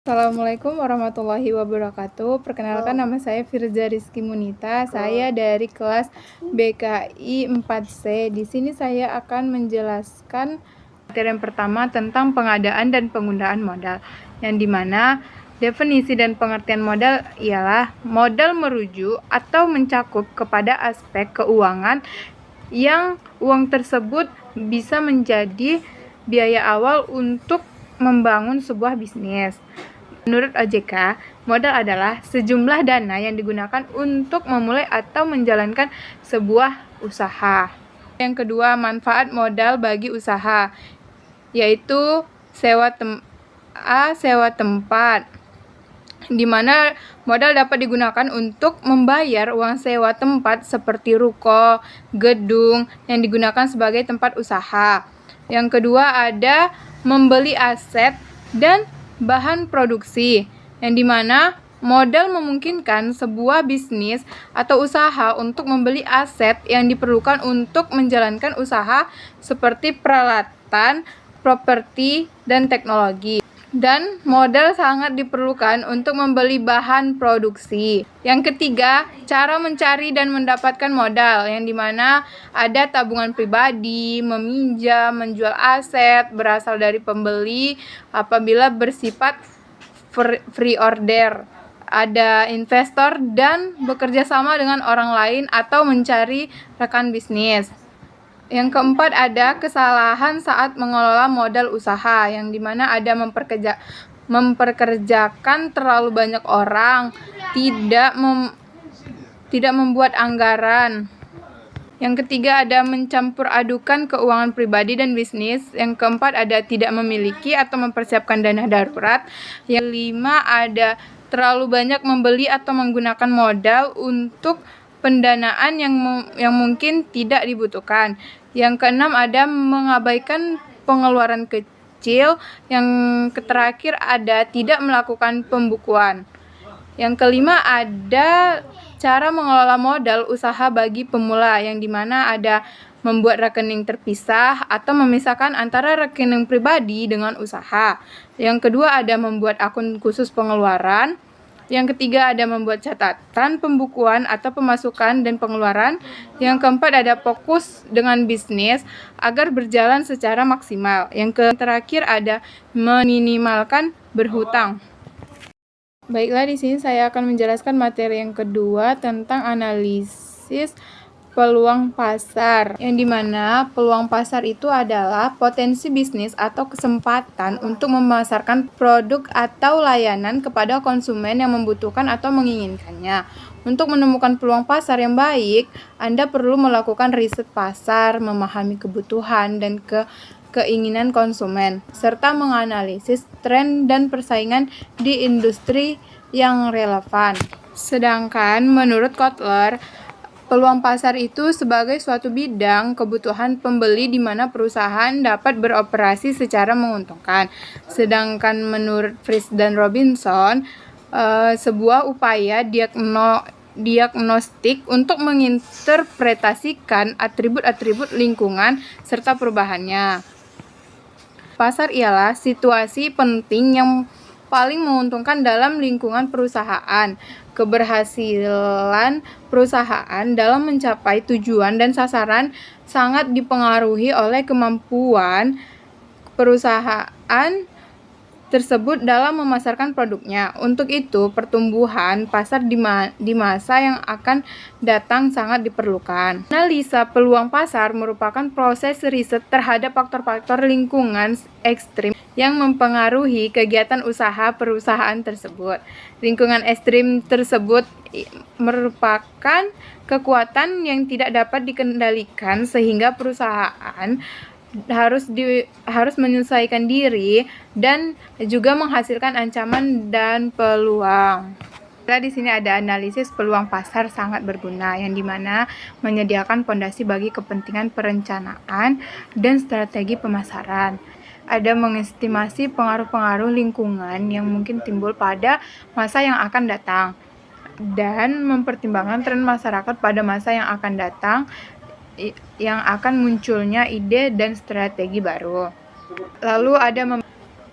Assalamualaikum warahmatullahi wabarakatuh. Perkenalkan, nama saya Firza Rizky Munita. Saya dari kelas BKI 4C. Di sini saya akan menjelaskan materi yang pertama tentang pengadaan dan penggunaan modal, yang dimana definisi dan pengertian modal ialah modal merujuk atau mencakup kepada aspek keuangan yang uang tersebut bisa menjadi biaya awal untuk membangun sebuah bisnis. Menurut OJK, modal adalah sejumlah dana yang digunakan untuk memulai atau menjalankan sebuah usaha. Yang kedua, manfaat modal bagi usaha, yaitu sewa tempat, di mana modal dapat digunakan untuk membayar uang sewa tempat seperti ruko, gedung yang digunakan sebagai tempat usaha. Yang kedua, ada membeli aset dan bahan produksi, yang dimana modal memungkinkan sebuah bisnis atau usaha untuk membeli aset yang diperlukan untuk menjalankan usaha seperti peralatan, properti, dan teknologi. Dan modal sangat diperlukan untuk membeli bahan produksi. Yang ketiga, cara mencari dan mendapatkan modal, yang dimana ada tabungan pribadi, meminjam, menjual aset berasal dari pembeli apabila bersifat free order, ada investor dan bekerja sama dengan orang lain atau mencari rekan bisnis. Yang keempat, ada kesalahan saat mengelola modal usaha, yang dimana ada memperkerjakan terlalu banyak orang, tidak membuat anggaran. Yang ketiga, ada mencampur adukan keuangan pribadi dan bisnis. Yang keempat, ada tidak memiliki atau mempersiapkan dana darurat. Yang kelima, ada terlalu banyak membeli atau menggunakan modal untuk pendanaan yang mungkin tidak dibutuhkan. Yang keenam, ada mengabaikan pengeluaran kecil. Yang terakhir, ada tidak melakukan pembukuan. Yang kelima, ada cara mengelola modal usaha bagi pemula, yang dimana ada membuat rekening terpisah atau memisahkan antara rekening pribadi dengan usaha. Yang kedua, ada membuat akun khusus pengeluaran. Yang ketiga, ada membuat catatan pembukuan atau pemasukan dan pengeluaran. Yang keempat, ada fokus dengan bisnis agar berjalan secara maksimal. Yang terakhir, ada meminimalkan berhutang. Baiklah, di sini saya akan menjelaskan materi yang kedua tentang analisis peluang pasar, yang dimana peluang pasar itu adalah potensi bisnis atau kesempatan untuk memasarkan produk atau layanan kepada konsumen yang membutuhkan atau menginginkannya. Untuk menemukan peluang pasar yang baik, Anda perlu melakukan riset pasar, memahami kebutuhan dan keinginan konsumen, serta menganalisis tren dan persaingan di industri yang relevan. Sedangkan menurut Kotler, peluang pasar itu sebagai suatu bidang kebutuhan pembeli di mana perusahaan dapat beroperasi secara menguntungkan. Sedangkan menurut Fries dan Robinson, sebuah upaya diagnostik untuk menginterpretasikan atribut-atribut lingkungan serta perubahannya. Pasar ialah situasi penting yang paling menguntungkan dalam lingkungan perusahaan. Keberhasilan perusahaan dalam mencapai tujuan dan sasaran sangat dipengaruhi oleh kemampuan perusahaan tersebut dalam memasarkan produknya. Untuk itu, pertumbuhan pasar di masa yang akan datang sangat diperlukan. Analisa peluang pasar merupakan proses riset terhadap faktor-faktor lingkungan ekstrim yang mempengaruhi kegiatan usaha perusahaan tersebut. Lingkungan ekstrim tersebut merupakan kekuatan yang tidak dapat dikendalikan sehingga perusahaan harus menyesuaikan diri dan juga menghasilkan ancaman dan peluang. Di sini ada analisis peluang pasar sangat berguna, yang dimana menyediakan fondasi bagi kepentingan perencanaan dan strategi pemasaran. Ada mengestimasi pengaruh-pengaruh lingkungan yang mungkin timbul pada masa yang akan datang dan mempertimbangkan tren masyarakat pada masa yang akan datang yang akan munculnya ide dan strategi baru. Lalu ada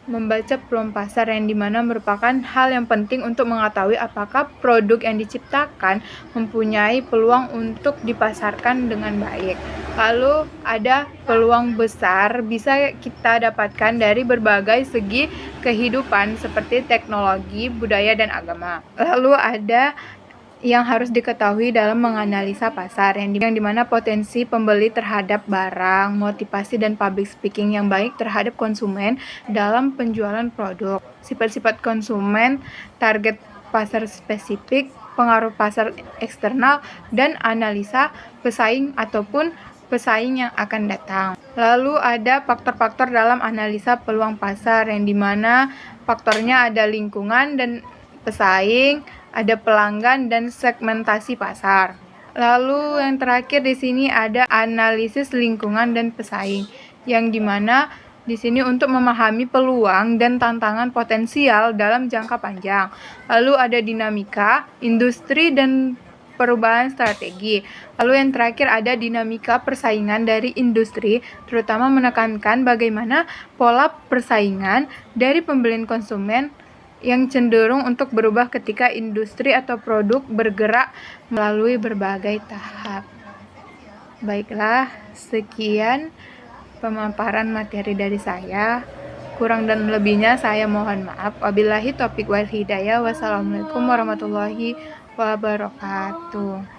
membaca peluang pasar, yang dimana merupakan hal yang penting untuk mengetahui apakah produk yang diciptakan mempunyai peluang untuk dipasarkan dengan baik. Lalu ada peluang besar bisa kita dapatkan dari berbagai segi kehidupan seperti teknologi, budaya, dan agama. Lalu ada yang harus diketahui dalam menganalisa pasar, yang dimana potensi pembeli terhadap barang, motivasi dan public speaking yang baik terhadap konsumen dalam penjualan produk, sifat-sifat konsumen, target pasar spesifik, pengaruh pasar eksternal, dan analisa pesaing ataupun pesaing yang akan datang. Lalu ada faktor-faktor dalam analisa peluang pasar, yang dimana faktornya ada lingkungan dan pesaing, ada pelanggan dan segmentasi pasar. Lalu yang terakhir di sini ada analisis lingkungan dan pesaing, yang dimana di sini untuk memahami peluang dan tantangan potensial dalam jangka panjang. Lalu ada dinamika, industri, dan perubahan strategi. Lalu yang terakhir ada dinamika persaingan dari industri, terutama menekankan bagaimana pola persaingan dari pembelian konsumen yang cenderung untuk berubah ketika industri atau produk bergerak melalui berbagai tahap. Baiklah, sekian pemaparan materi dari saya. Kurang dan lebihnya saya mohon maaf. Wabillahi taufiq wal hidayah. Wassalamualaikum warahmatullahi wabarakatuh.